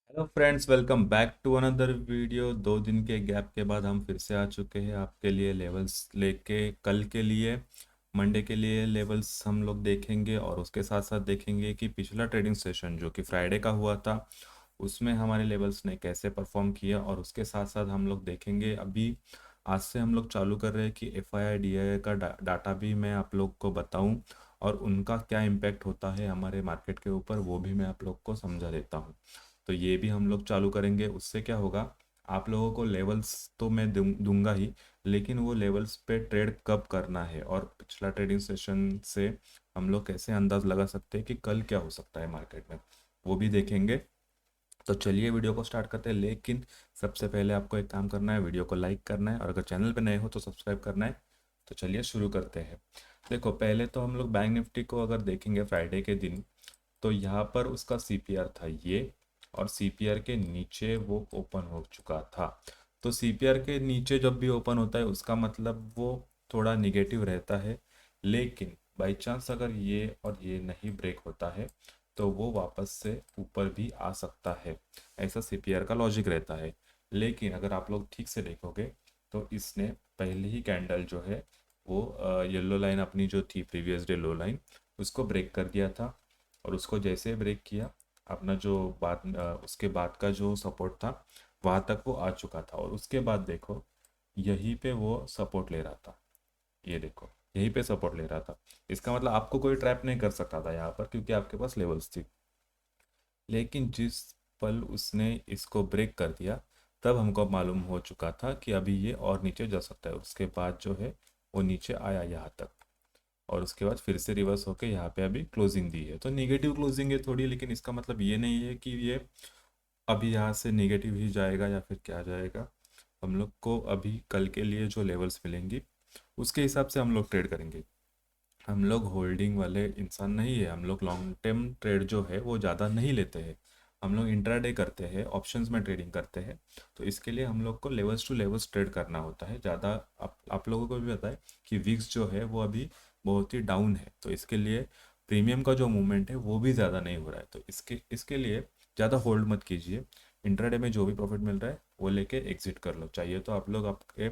Hello friends, welcome back to another video. 2 दिन के gap के बाद हम फिर से आ चुके हैं आपके लिए लेवल्स लेके। कल के लिए मंडे के लिए लेवल्स हम लोग देखेंगे और उसके साथ साथ देखेंगे कि पिछला ट्रेडिंग सेशन जो कि फ्राइडे का हुआ था उसमें हमारे लेवल्स ने कैसे परफॉर्म किया। और उसके साथ साथ हम लोग देखेंगे अभी आज से हम लोग चालू कर रहे हैं कि F I I D I का डाटा भी मैं आप लोग को बताऊं और उनका क्या इम्पैक्ट होता है हमारे मार्केट के ऊपर वो भी मैं आप लोग को समझा देता हूं। तो ये भी हम लोग चालू करेंगे। उससे क्या होगा, आप लोगों को लेवल्स तो मैं दूंगा ही, लेकिन वो लेवल्स पे ट्रेड कब करना है और पिछला ट्रेडिंग सेशन से हम लोग कैसे अंदाज लगा सकते हैं कि कल क्या हो सकता है मार्केट में, वो भी देखेंगे। तो चलिए वीडियो को स्टार्ट करते हैं, लेकिन सबसे पहले आपको एक काम करना है, वीडियो को लाइक करना है और अगर चैनल पे नए हो तो सब्सक्राइब करना है। तो चलिए शुरू करते हैं। देखो, पहले तो हम लोग बैंक निफ्टी को अगर देखेंगे फ्राइडे के दिन, तो यहाँ पर उसका सीपीआर था ये, और सीपीआर के नीचे वो ओपन हो चुका था। तो सीपीआर के नीचे जब भी ओपन होता है उसका मतलब वो थोड़ा निगेटिव रहता है, लेकिन बाई चांस अगर ये और ये नहीं ब्रेक होता है तो वो वापस से ऊपर भी आ सकता है। ऐसा सीपीआर का लॉजिक रहता है। लेकिन अगर आप लोग ठीक से देखोगे तो इसने पहली ही कैंडल जो है वो येलो लाइन अपनी जो थी प्रीवियस डे लो लाइन उसको ब्रेक कर दिया था। और उसको जैसे ब्रेक किया, अपना जो उसके बाद का जो सपोर्ट था वहाँ तक वो आ चुका था। और उसके बाद देखो, यहीं पे वो सपोर्ट ले रहा था। ये देखो, यहीं पे सपोर्ट ले रहा था। इसका मतलब आपको कोई ट्रैप नहीं कर सकता था यहाँ पर, क्योंकि आपके पास लेवल्स थी। लेकिन जिस पल उसने इसको ब्रेक कर दिया, तब हमको मालूम हो चुका था कि अभी ये और नीचे जा सकता है। उसके बाद जो है वो नीचे आया यहाँ तक, और उसके बाद फिर से रिवर्स होके यहाँ पे अभी क्लोजिंग दी है। तो नेगेटिव क्लोजिंग है थोड़ी, लेकिन इसका मतलब ये नहीं है कि ये अभी यहाँ से नेगेटिव ही जाएगा या फिर क्या जाएगा। हम लोग को अभी कल के लिए जो लेवल्स मिलेंगी उसके हिसाब से हम लोग ट्रेड करेंगे। हम लोग होल्डिंग वाले इंसान नहीं है, हम लोग लॉन्ग टर्म ट्रेड जो है वो ज़्यादा नहीं लेते हैं। हम लोग इंट्राडे करते हैं, ऑप्शंस में ट्रेडिंग करते हैं। तो इसके लिए हम लोग को लेवल्स टू लेवल्स ट्रेड करना होता है ज़्यादा। आप लोगों को भी पता है कि विक्स जो है वो अभी बहुत ही डाउन है, तो इसके लिए प्रीमियम का जो मूवमेंट है वो भी ज़्यादा नहीं हो रहा है। तो इसके लिए ज़्यादा होल्ड मत कीजिए। इंट्राडे में जो भी प्रॉफिट मिल रहा है वो लेके एग्जिट कर लो। चाहिए तो आप लोग आपके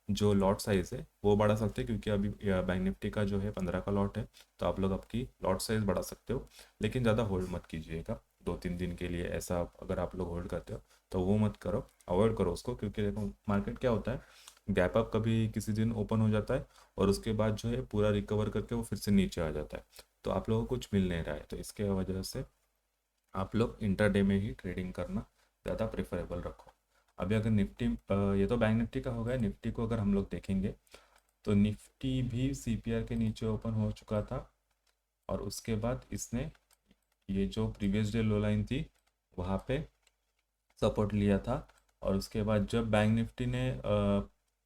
जो लॉट साइज़ है वो बढ़ा सकते हैं, क्योंकि अभी बैंक निफ्टी का जो है 15 का लॉट है। तो आप लोग आपकी लॉट साइज़ बढ़ा सकते हो, लेकिन ज़्यादा होल्ड मत कीजिएगा 2-3 दिन के लिए। ऐसा अगर आप लोग होल्ड करते हो तो वो मत करो, अवॉइड करो उसको। क्योंकि देखो, मार्केट क्या होता है, गैप अप कभी किसी दिन ओपन हो जाता है और उसके बाद जो है पूरा रिकवर करके वो फिर से नीचे आ जाता है। तो आप लोगों को कुछ मिल नहीं रहा है, तो इसके वजह से आप लोग इंटरडे में ही ट्रेडिंग करना ज़्यादा प्रेफरेबल रखो। अभी अगर निफ्टी, ये तो बैंक निफ्टी का हो गया। निफ्टी को अगर हम लोग देखेंगे तो निफ्टी भी सीपीआर के नीचे ओपन हो चुका था, और उसके बाद इसने ये जो प्रीवियस डे लो लाइन थी वहाँ पे सपोर्ट लिया था। और उसके बाद जब बैंक निफ्टी ने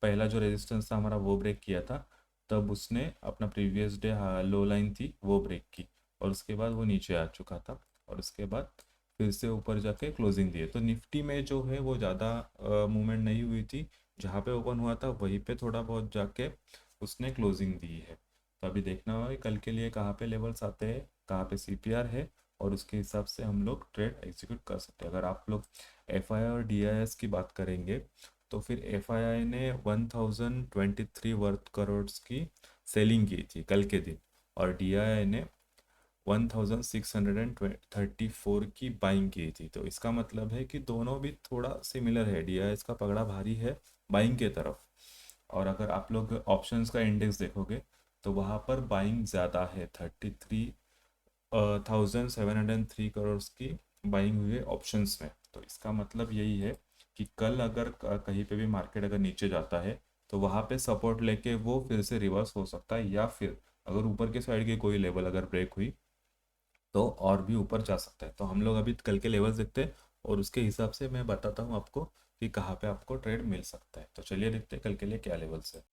पहला जो रेजिस्टेंस था हमारा वो ब्रेक किया था, तब उसने अपना प्रीवियस डे लो लाइन थी वो ब्रेक की, और उसके बाद वो नीचे आ चुका था। और उसके बाद फिर से ऊपर जाके क्लोजिंग दी है। तो निफ्टी में जो है वो ज़्यादा मूवमेंट नहीं हुई थी। जहाँ पे ओपन हुआ था वहीं पे थोड़ा बहुत जाके उसने क्लोजिंग दी है। तो अभी देखना होगा कि कल के लिए कहाँ पे लेवल्स आते हैं, कहाँ पे सीपीआर है, और उसके हिसाब से हम लोग ट्रेड एग्जीक्यूट कर सकते हैं। अगर आप लोग एफआई और डीआईएस की बात करेंगे, तो फिर एफआईआई ने 1023 वर्थ करोड़ की सेलिंग की थी कल के दिन, और डीआईआई ने 1634 की बाइंग की थी। तो इसका मतलब है कि दोनों भी थोड़ा सिमिलर है। डीआईएस का पगड़ा भारी है बाइंग के तरफ। और अगर आप लोग ऑप्शंस का इंडेक्स देखोगे तो वहाँ पर बाइंग ज़्यादा है, 33,703 करोड़ की बाइंग हुई है ऑप्शंस में। तो इसका मतलब यही है कि कल अगर कहीं पे भी मार्केट अगर नीचे जाता है तो वहाँ पे सपोर्ट लेके वो फिर से रिवर्स हो सकता है, या फिर अगर ऊपर के साइड की कोई लेवल अगर ब्रेक हुई तो और भी ऊपर जा सकता है। तो हम लोग अभी कल के लेवल्स देखते हैं और उसके हिसाब से मैं बताता हूँ आपको कि कहाँ पे आपको ट्रेड मिल सकता है। तो चलिए देखते हैं कल के लिए क्या लेवल्स है।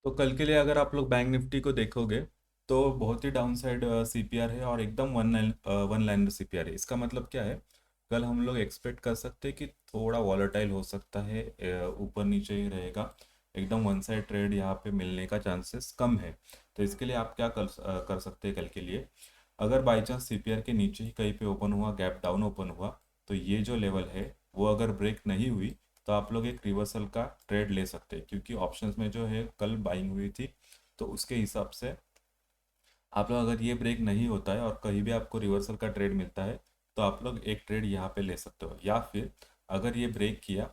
तो कल के लिए अगर आप लोग बैंक निफ्टी को देखोगे तो बहुत ही डाउन साइड सीपीआर है, और एकदम वन लाइन सीपीआर है। इसका मतलब क्या है, कल हम लोग एक्सपेक्ट कर सकते हैं कि थोड़ा वॉलेटाइल हो सकता है, ऊपर नीचे ही रहेगा। एकदम वन साइड ट्रेड यहाँ पे मिलने का चांसेस कम है। तो इसके लिए आप क्या कर सकते हैं कल के लिए, अगर बाई चांस सीपीआर के नीचे ही कहीं पे ओपन हुआ, गैप डाउन ओपन हुआ, तो ये जो लेवल है वो अगर ब्रेक नहीं हुई तो आप लोग एक रिवर्सल का ट्रेड ले सकते हैं, क्योंकि ऑप्शंस में जो है कल बाइंग हुई थी, तो उसके हिसाब से आप लोग अगर ये ब्रेक नहीं होता है और कहीं भी आपको रिवर्सल का ट्रेड मिलता है तो आप लोग एक ट्रेड यहाँ पे ले सकते हो। या फिर अगर ये ब्रेक किया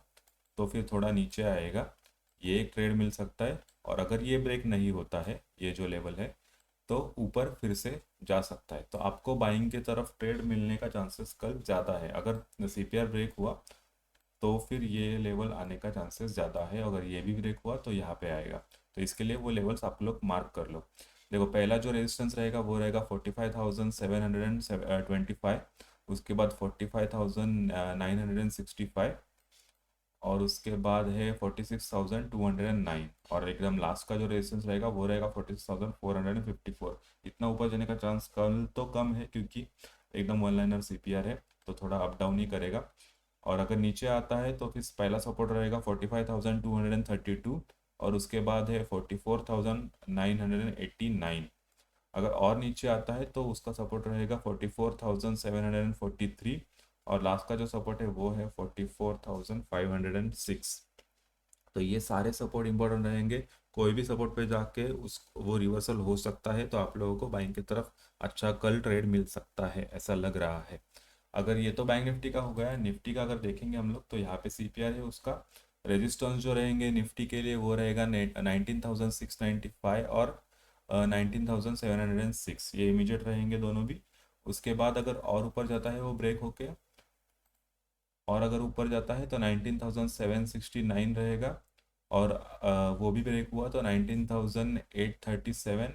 तो फिर थोड़ा नीचे आएगा, ये एक ट्रेड मिल सकता है। और अगर ये ब्रेक नहीं होता है, ये जो लेवल है, तो ऊपर फिर से जा सकता है। तो आपको बाइंग की तरफ ट्रेड मिलने का चांसेस कल ज़्यादा है। अगर सीपीआर ब्रेक हुआ तो फिर ये लेवल आने का चांसेस ज़्यादा है, अगर ये भी ब्रेक हुआ तो यहाँ पे आएगा। तो इसके लिए वो लेवल्स आप लोग मार्क कर लो। देखो, पहला जो रेजिस्टेंस रहेगा वो रहेगा 45,725, उसके बाद 45,965, और उसके बाद है 46,209, और एकदम लास्ट का जो रेजिस्टेंस रहेगा वो रहेगा 46,454। इतना ऊपर जाने का चांस कल तो कम है, क्योंकि एकदम वन लाइनर सीपीआर है, तो थोड़ा अप डाउन ही करेगा। और अगर नीचे आता है तो फिर पहला सपोर्ट रहेगा 45,232, और उसके बाद है 44,989। अगर और नीचे आता है तो उसका सपोर्ट रहेगा 44,743, और लास्ट का जो सपोर्ट है वो है 44,506। तो ये सारे सपोर्ट इंपॉर्टेंट रहेंगे। कोई भी सपोर्ट पे जाके उस वो रिवर्सल हो सकता है, तो आप लोगों को बाइंग की तरफ अच्छा कल ट्रेड मिल सकता है, ऐसा लग रहा है। अगर ये तो बैंक निफ्टी का हो गया। निफ्टी का अगर देखेंगे हम लोग, तो यहाँ पे सीपीआर है, उसका रेजिस्टेंस जो रहेंगे निफ्टी के लिए वो रहेगा 19,695 और 19,706, ये इमीडिएट रहेंगे दोनों भी। उसके बाद अगर और ऊपर जाता है वो ब्रेक होके, और अगर ऊपर जाता है तो 19,769 रहेगा, और वो भी ब्रेक हुआ तो 19,837,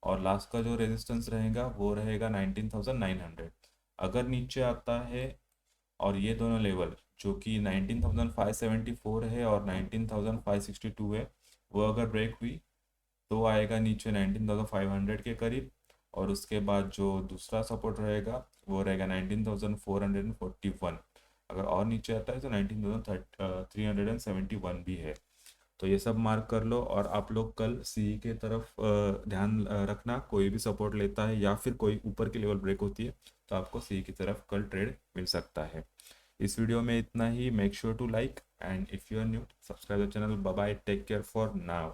और लास्ट का जो रेजिस्टेंस रहेगा वो रहेगा 19,900। अगर नीचे आता है और ये दोनों लेवल जो कि 19,574 है और 19,562 है, वो अगर ब्रेक हुई तो आएगा नीचे 19,500 के करीब। और उसके बाद जो दूसरा सपोर्ट रहेगा वो रहेगा 19,441। अगर और नीचे आता है तो 19,371 भी है। तो ये सब मार्क कर लो, और आप लोग कल सी के तरफ ध्यान रखना। कोई भी सपोर्ट लेता है या फिर कोई ऊपर की लेवल ब्रेक होती है तो आपको सी की तरफ कल ट्रेड मिल सकता है। इस वीडियो में इतना ही। Make sure to like, and if you are new, subscribe the channel. Bye bye, take care for now.